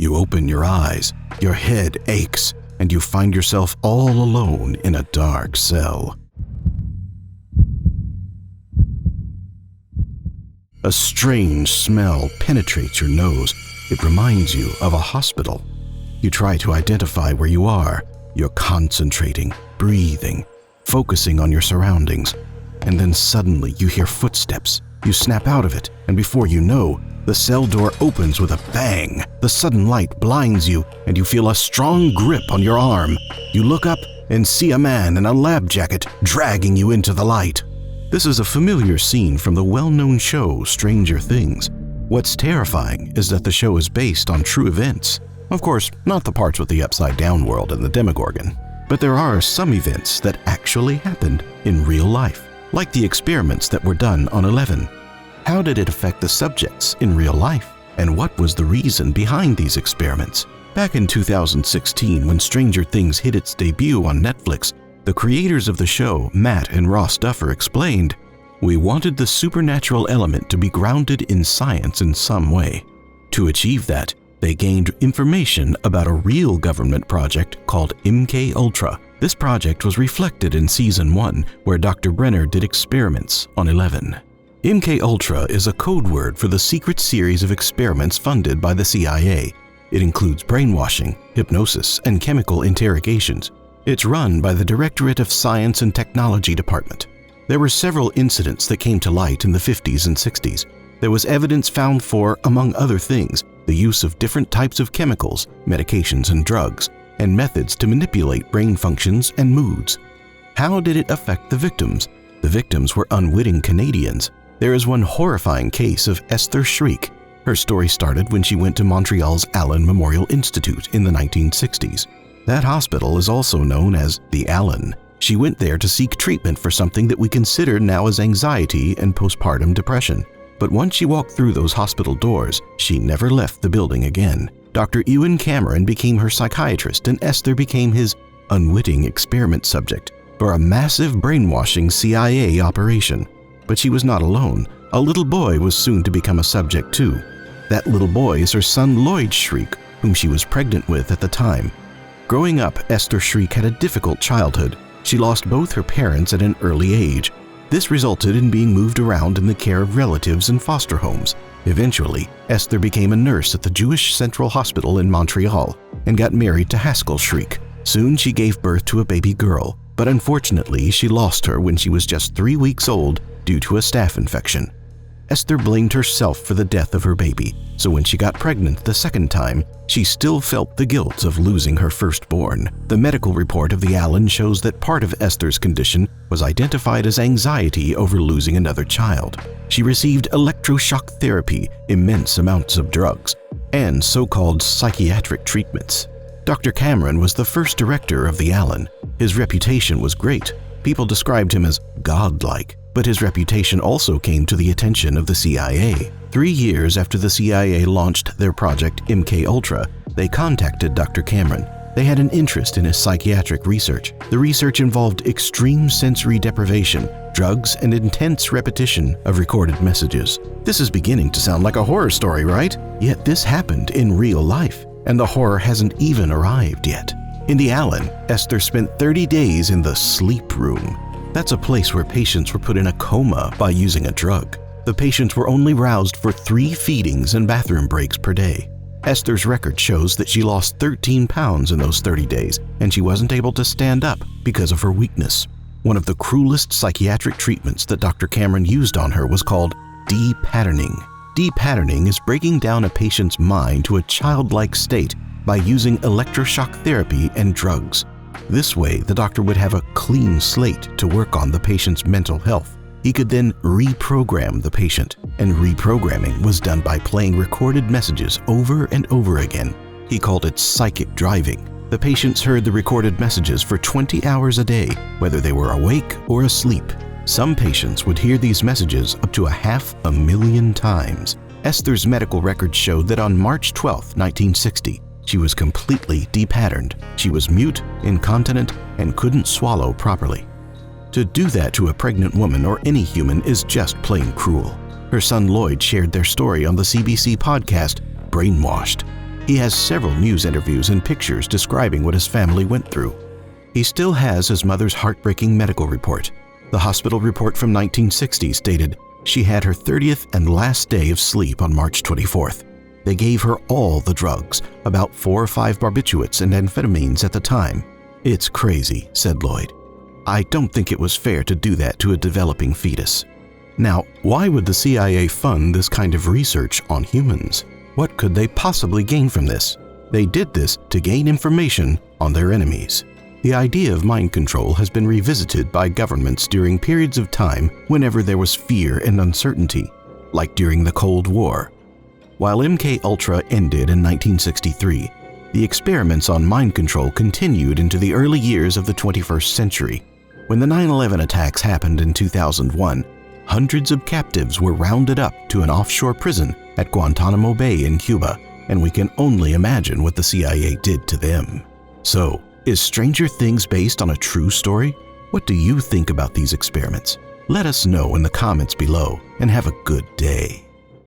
You open your eyes, your head aches, and you find yourself all alone in a dark cell. A strange smell penetrates your nose. It reminds you of a hospital. You try to identify where you are. You're concentrating, breathing, focusing on your surroundings. And then suddenly you hear footsteps. You snap out of it, and before you know, the cell door opens with a bang. The sudden light blinds you, and you feel a strong grip on your arm. You look up and see a man in a lab jacket dragging you into the light. This is a familiar scene from the well-known show Stranger Things. What's terrifying is that the show is based on true events. Of course, not the parts with the upside-down world and the Demogorgon. But there are some events that actually happened in real life, like the experiments that were done on 11. How did it affect the subjects in real life? And what was the reason behind these experiments? Back in 2016, when Stranger Things hit its debut on Netflix, the creators of the show, Matt and Ross Duffer, explained, "We wanted the supernatural element to be grounded in science in some way. To achieve that, they gained information about a real government project called MK Ultra. This project was reflected in Season 1, where Dr. Brenner did experiments on 11. MK Ultra is a code word for the secret series of experiments funded by the CIA. It includes brainwashing, hypnosis, and chemical interrogations. It's run by the Directorate of Science and Technology Department. There were several incidents that came to light in the 50s and 60s. There was evidence found for, among other things, the use of different types of chemicals, medications, and drugs, and methods to manipulate brain functions and moods. How did it affect the victims? The victims were unwitting Canadians. There is one horrifying case of Esther Shriek. Her story started when she went to Montreal's Allen Memorial Institute in the 1960s. That hospital is also known as the Allen. She went there to seek treatment for something that we consider now as anxiety and postpartum depression. But once she walked through those hospital doors, she never left the building again. Dr. Ewan Cameron became her psychiatrist, and Esther became his unwitting experiment subject for a massive brainwashing CIA operation. But she was not alone. A little boy was soon to become a subject too. That little boy is her son Lloyd Shriek, whom she was pregnant with at the time. Growing up, Esther Shriek had a difficult childhood. She lost both her parents at an early age. This resulted in being moved around in the care of relatives and foster homes. Eventually, Esther became a nurse at the Jewish Central Hospital in Montreal and got married to Haskell Shriek. Soon she gave birth to a baby girl, but unfortunately she lost her when she was just 3 weeks old due to a staph infection. Esther blamed herself for the death of her baby, so when she got pregnant the second time, she still felt the guilt of losing her firstborn. The medical report of the Allen shows that part of Esther's condition was identified as anxiety over losing another child. She received electroshock therapy, immense amounts of drugs, and so-called psychiatric treatments. Dr. Cameron was the first director of the Allen. His reputation was great. People described him as godlike. But his reputation also came to the attention of the CIA. 3 years after the CIA launched their project MK Ultra, they contacted Dr. Cameron. They had an interest in his psychiatric research. The research involved extreme sensory deprivation, drugs, and intense repetition of recorded messages. This is beginning to sound like a horror story, right? Yet this happened in real life, and the horror hasn't even arrived yet. In the Allen, Esther spent 30 days in the sleep room. That's a place where patients were put in a coma by using a drug. The patients were only roused for 3 feedings and bathroom breaks per day. Esther's record shows that she lost 13 pounds in those 30 days, and she wasn't able to stand up because of her weakness. One of the cruelest psychiatric treatments that Dr. Cameron used on her was called de-patterning. De-patterning is breaking down a patient's mind to a childlike state by using electroshock therapy and drugs. This way, the doctor would have a clean slate to work on the patient's mental health. He could then reprogram the patient, and reprogramming was done by playing recorded messages over and over again. He called it psychic driving. The patients heard the recorded messages for 20 hours a day, whether they were awake or asleep. Some patients would hear these messages up to 500,000 times. Esther's medical records showed that on March 12, 1960, she was completely de-patterned. She was mute, incontinent, and couldn't swallow properly. To do that to a pregnant woman or any human is just plain cruel. Her son Lloyd shared their story on the CBC podcast, Brainwashed. He has several news interviews and pictures describing what his family went through. He still has his mother's heartbreaking medical report. The hospital report from 1960 stated she had her 30th and last day of sleep on March 24th. They gave her all the drugs, about 4 or 5 barbiturates and amphetamines at the time. "It's crazy," said Lloyd. "I don't think it was fair to do that to a developing fetus." Now, why would the CIA fund this kind of research on humans? What could they possibly gain from this? They did this to gain information on their enemies. The idea of mind control has been revisited by governments during periods of time whenever there was fear and uncertainty, like during the Cold War. While MKUltra ended in 1963, the experiments on mind control continued into the early years of the 21st century. When the 9/11 attacks happened in 2001, hundreds of captives were rounded up to an offshore prison at Guantanamo Bay in Cuba, and we can only imagine what the CIA did to them. So, is Stranger Things based on a true story? What do you think about these experiments? Let us know in the comments below, and have a good day.